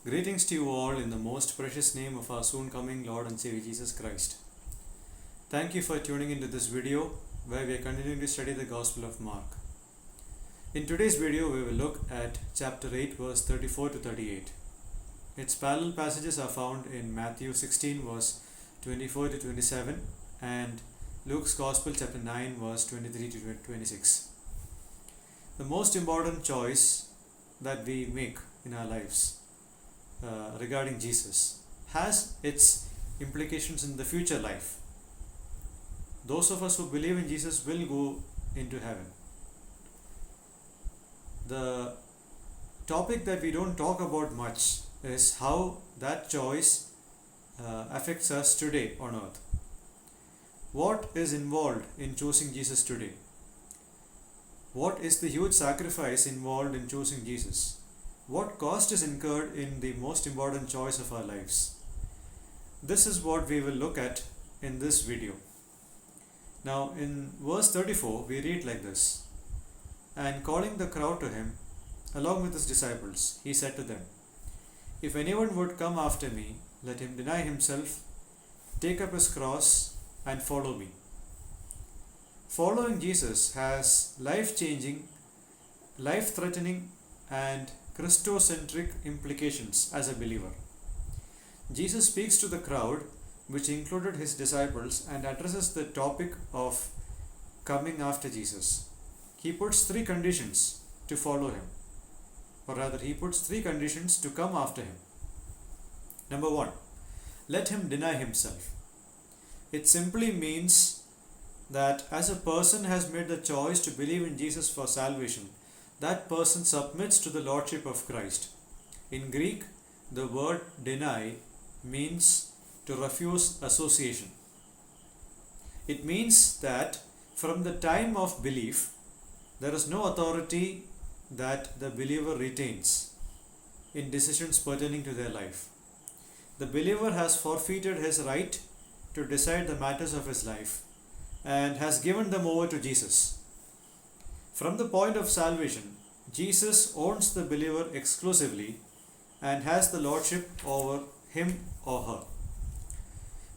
Greetings to you all in the most precious name of our soon coming Lord and Savior Jesus Christ. Thank you for tuning into this video where we are continuing to study the Gospel of Mark. In today's video, we will look at chapter 8, verse 34 to 38. Its parallel passages are found in Matthew 16, verse 24 to 27, and Luke's Gospel, chapter 9, verse 23 to 26. The most important choice that we make in our lives regarding Jesus has its implications in the future life. Those of us who believe in Jesus will go into heaven. The topic that we don't talk about much is how that choice affects us today on earth. What is involved in choosing Jesus today? What is the huge sacrifice involved in choosing Jesus? What cost is incurred in the most important choice of our lives? This is what we will look at in this video. Now in verse 34 we read like this: "And calling the crowd to him, along with his disciples, he said to them, 'If anyone would come after me, let him deny himself, take up his cross, and follow me.'" Following Jesus has life-changing, life-threatening, and Christocentric implications as a believer. Jesus speaks to the crowd, which included his disciples, and addresses the topic of coming after Jesus. He puts three conditions to follow him, or rather, he puts three conditions to come after him. Number one, let him deny himself. It simply means that as a person has made the choice to believe in Jesus for salvation, that person submits to the Lordship of Christ. In Greek, the word deny means to refuse association. It means that from the time of belief, there is no authority that the believer retains in decisions pertaining to their life. The believer has forfeited his right to decide the matters of his life and has given them over to Jesus. From the point of salvation, Jesus owns the believer exclusively and has the lordship over him or her.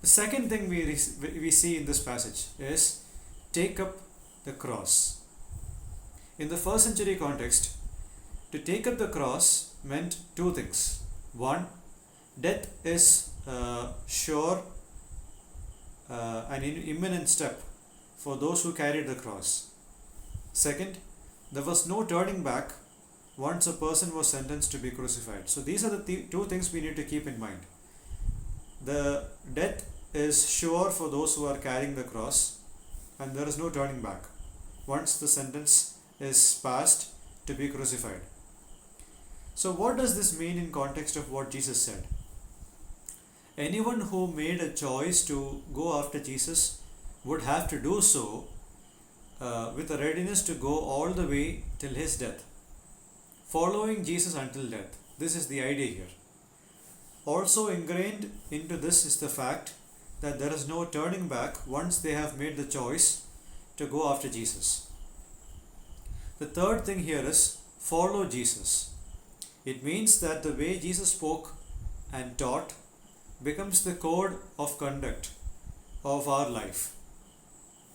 The second thing we see in this passage is take up the cross. In the first century context, to take up the cross meant two things. One, death is sure an imminent step for those who carried the cross. Second, there was no turning back once a person was sentenced to be crucified. So these are the two things we need to keep in mind. The death is sure for those who are carrying the cross, and there is no turning back once the sentence is passed to be crucified. So what does this mean in context of what Jesus said? Anyone who made a choice to go after Jesus would have to do so with a readiness to go all the way till his death. Following Jesus until death. This is the idea here. Also ingrained into this is the fact that there is no turning back once they have made the choice to go after Jesus. The third thing here is follow Jesus. It means that the way Jesus spoke and taught becomes the code of conduct of our life.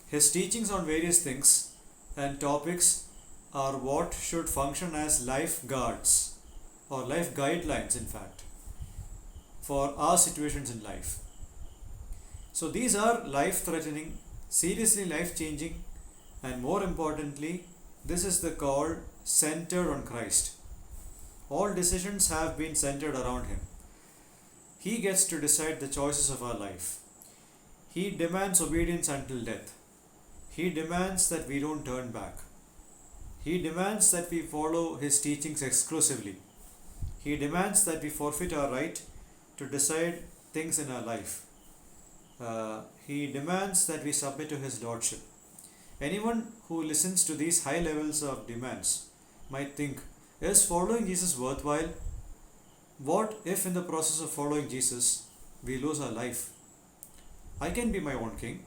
His teachings on various things and topics are what should function as lifeguards or life guidelines, in fact, for our situations in life. So these are life-threatening, seriously life-changing, and more importantly, this is the call centered on Christ. All decisions have been centered around him. He gets to decide the choices of our life. He demands obedience until death. He demands that we don't turn back. He demands that we follow his teachings exclusively. He demands that we forfeit our right to decide things in our life. He demands that we submit to his lordship. Anyone who listens to these high levels of demands might think, is following Jesus worthwhile? What if in the process of following Jesus we lose our life? I can be my own king.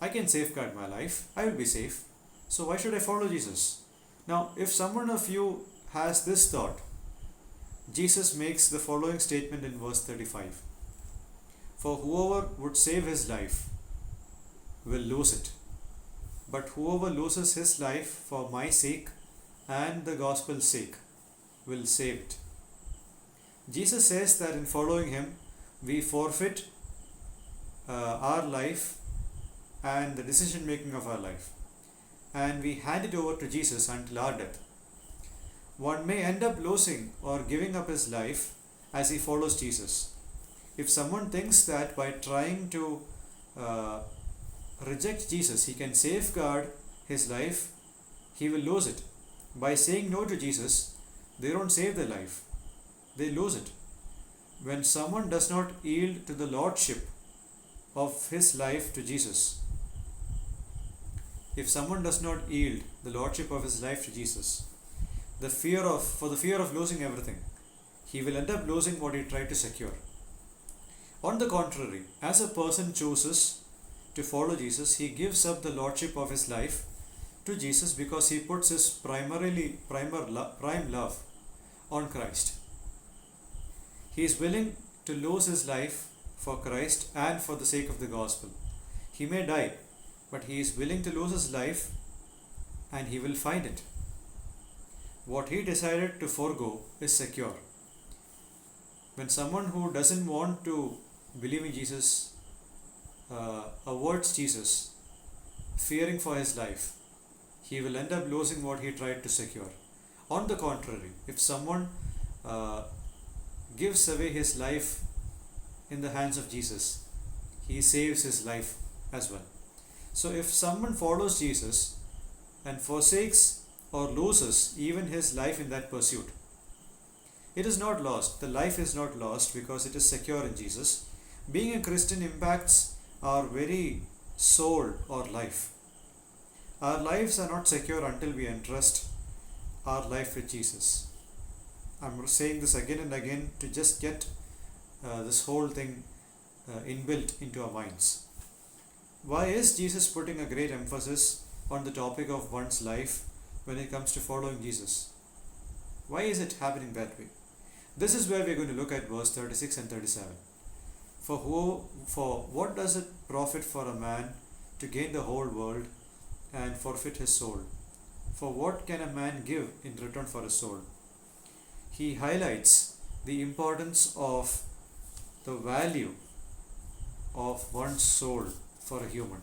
I can safeguard my life. I will be safe. So why should I follow Jesus? Now, if someone of you has this thought, Jesus makes the following statement in verse 35: "For whoever would save his life will lose it, but whoever loses his life for my sake and the gospel's sake will save it." Jesus says that in following him, we forfeit our life and the decision making of our life, and we hand it over to Jesus until our death. One may end up losing or giving up his life as he follows Jesus. If someone thinks that by trying to reject Jesus, he can safeguard his life, he will lose it. By saying no to Jesus, they don't save their life, they lose it. When someone does not yield to the lordship of his life to Jesus, if someone does not yield the lordship of his life to Jesus, for the fear of losing everything, he will end up losing what he tried to secure. On the contrary, as a person chooses to follow Jesus, he gives up the lordship of his life to Jesus because he puts his prime love on Christ. He is willing to lose his life for Christ and for the sake of the gospel. He may die, but he is willing to lose his life and he will find it. What he decided to forego is secure. When someone who doesn't want to believe in Jesus avoids Jesus, fearing for his life, he will end up losing what he tried to secure. On the contrary, if someone gives away his life in the hands of Jesus, he saves his life as well. So if someone follows Jesus and forsakes or loses even his life in that pursuit, it is not lost. The life is not lost because it is secure in Jesus. Being a Christian impacts our very soul or life. Our lives are not secure until we entrust our life with Jesus. I'm saying this again and again to just get this whole thing inbuilt into our minds. Why is Jesus putting a great emphasis on the topic of one's life when it comes to following Jesus? Why is it happening that way? This is where we're going to look at verse 36 and 37. For what does it profit for a man to gain the whole world and forfeit his soul? For what can a man give in return for his soul? He highlights the importance of the value of one's soul for a human.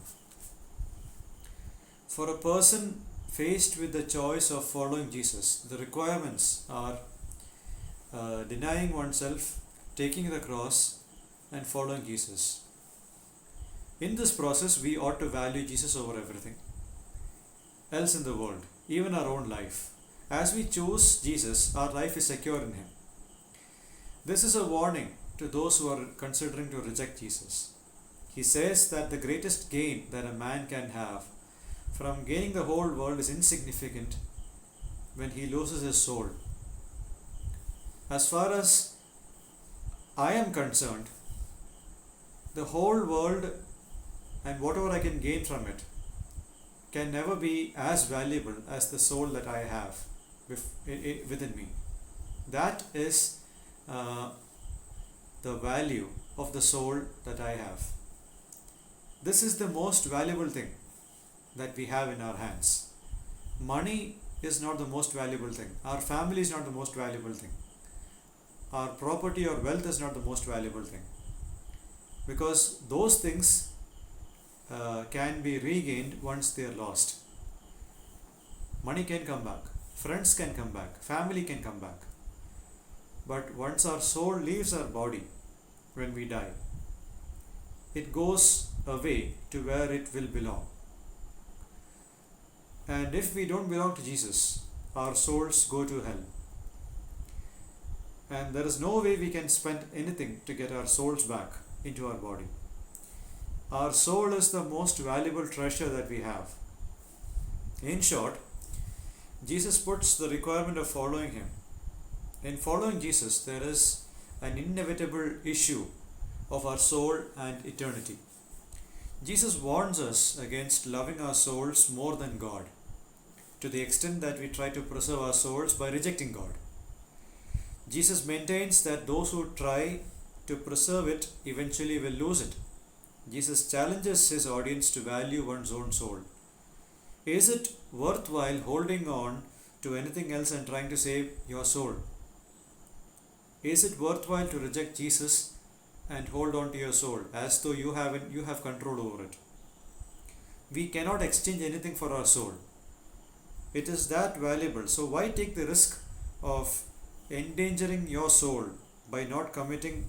For a person faced with the choice of following Jesus, the requirements are denying oneself, taking the cross, and following Jesus. In this process, we ought to value Jesus over everything else in the world, even our own life. As we choose Jesus, our life is secure in Him. This is a warning to those who are considering to reject Jesus. He says that the greatest gain that a man can have from gaining the whole world is insignificant when he loses his soul. As far as I am concerned, the whole world and whatever I can gain from it can never be as valuable as the soul that I have within me. That is the value of the soul that I have. This is the most valuable thing that we have in our hands. Money is not the most valuable thing. Our family is not the most valuable thing. Our property or wealth is not the most valuable thing. Because those things can be regained once they are lost. Money can come back. Friends can come back. Family can come back. But once our soul leaves our body, when we die, it goes away to where it will belong. And if we don't belong to Jesus, our souls go to hell. And there is no way we can spend anything to get our souls back into our body. Our soul is the most valuable treasure that we have. In short, Jesus puts the requirement of following Him. In following Jesus, there is an inevitable issue of our soul and eternity. Jesus warns us against loving our souls more than God, to the extent that we try to preserve our souls by rejecting God. Jesus maintains that those who try to preserve it eventually will lose it. Jesus challenges his audience to value one's own soul. Is it worthwhile holding on to anything else and trying to save your soul? Is it worthwhile to reject Jesus and hold on to your soul as though you have control over it? We cannot exchange anything for our soul. It is that valuable. So why take the risk of endangering your soul by not committing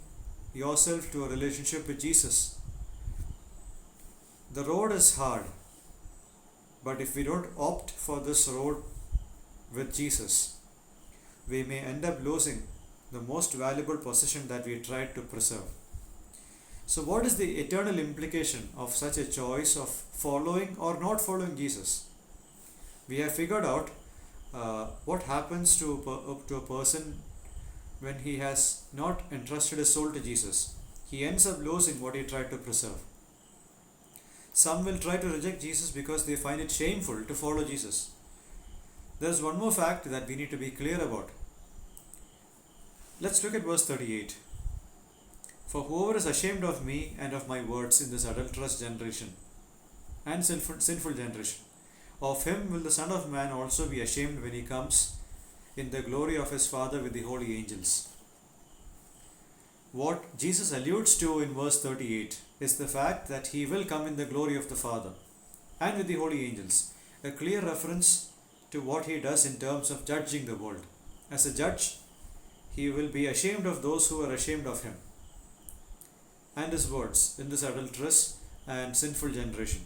yourself to a relationship with Jesus? The road is hard, but if we don't opt for this road with Jesus, we may end up losing the most valuable possession that we tried to preserve. So, what is the eternal implication of such a choice of following or not following Jesus? We have figured out what happens to a person when he has not entrusted his soul to Jesus. He ends up losing what he tried to preserve. Some will try to reject Jesus because they find it shameful to follow Jesus. There is one more fact that we need to be clear about. Let's look at verse 38. For whoever is ashamed of me and of my words in this adulterous generation and sinful generation, of him will the Son of Man also be ashamed when he comes in the glory of his Father with the holy angels. What Jesus alludes to in verse 38 is the fact that he will come in the glory of the Father and with the holy angels, a clear reference to what he does in terms of judging the world. As a judge, he will be ashamed of those who are ashamed of him and his words in this adulterous and sinful generation.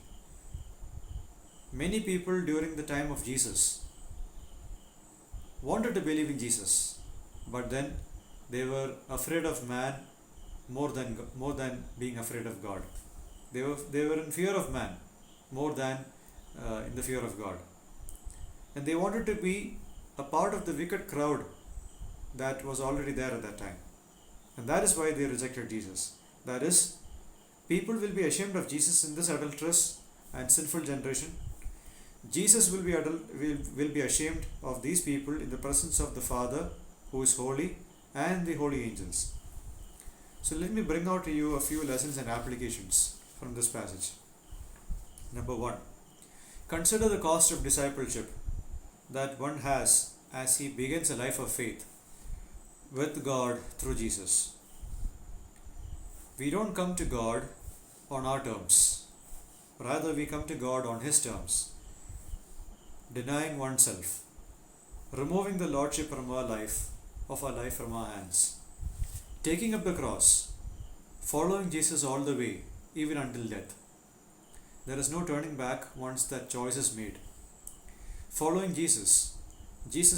Many people during the time of Jesus wanted to believe in Jesus, but then they were afraid of man more than being afraid of God. They were in fear of man more than in the fear of God. And they wanted to be a part of the wicked crowd that was already there at that time. And that is why they rejected Jesus. That is, people will be ashamed of Jesus in this adulterous and sinful generation. Jesus will be ashamed of these people in the presence of the Father, who is holy, and the holy angels. So let me bring out to you a few lessons and applications from this passage. Number 1. Consider the cost of discipleship that one has as he begins a life of faith with God through Jesus. We don't come to God on our terms. Rather, we come to God on His terms. Denying oneself, removing the lordship from our life, from our hands, taking up the cross, following Jesus all the way, even until death. There is no turning back once that choice is made. Following Jesus'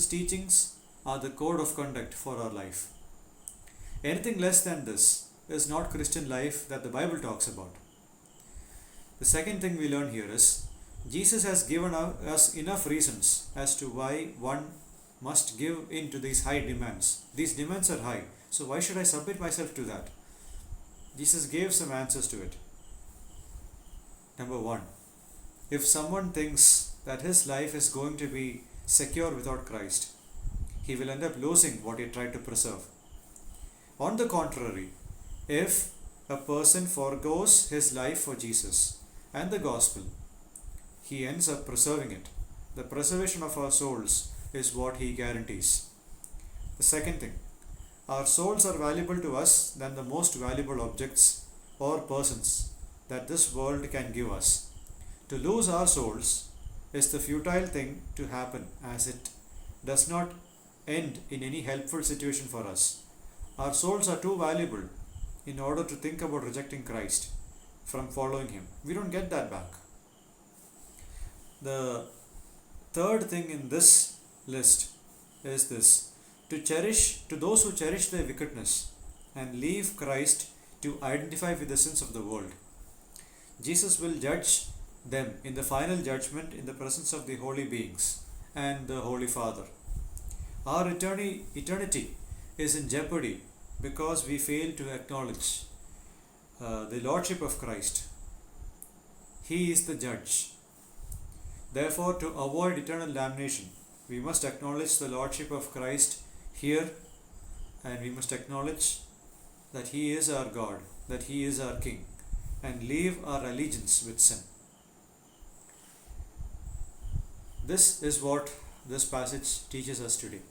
teachings are the code of conduct for our life. Anything less than this is not Christian life that the Bible talks about. The second thing we learn here is Jesus has given us enough reasons as to why one must give in to these high demands. These demands are high, so why should I submit myself to that? Jesus gave some answers to it. Number 1, if someone thinks that his life is going to be secure without Christ, he will end up losing what he tried to preserve. On the contrary, if a person forgoes his life for Jesus and the gospel, he ends up preserving it. The preservation of our souls is what he guarantees. The second thing, our souls are valuable to us than the most valuable objects or persons that this world can give us. To lose our souls is the futile thing to happen, as it does not end in any helpful situation for us. Our souls are too valuable in order to think about rejecting Christ from following Him. We don't get that back. The third thing in this list is this: to those who cherish their wickedness and leave Christ to identify with the sins of the world. Jesus will judge them in the final judgment in the presence of the holy beings and the Holy Father. Our eternity is in jeopardy because we fail to acknowledge the Lordship of Christ. He is the judge. Therefore, to avoid eternal damnation, we must acknowledge the Lordship of Christ here and we must acknowledge that He is our God, that He is our King, and leave our allegiance with sin. This is what this passage teaches us today.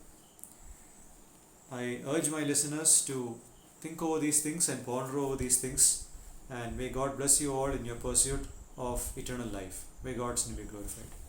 I urge my listeners to think over these things and ponder over these things, and may God bless you all in your pursuit of eternal life. May God's name be glorified.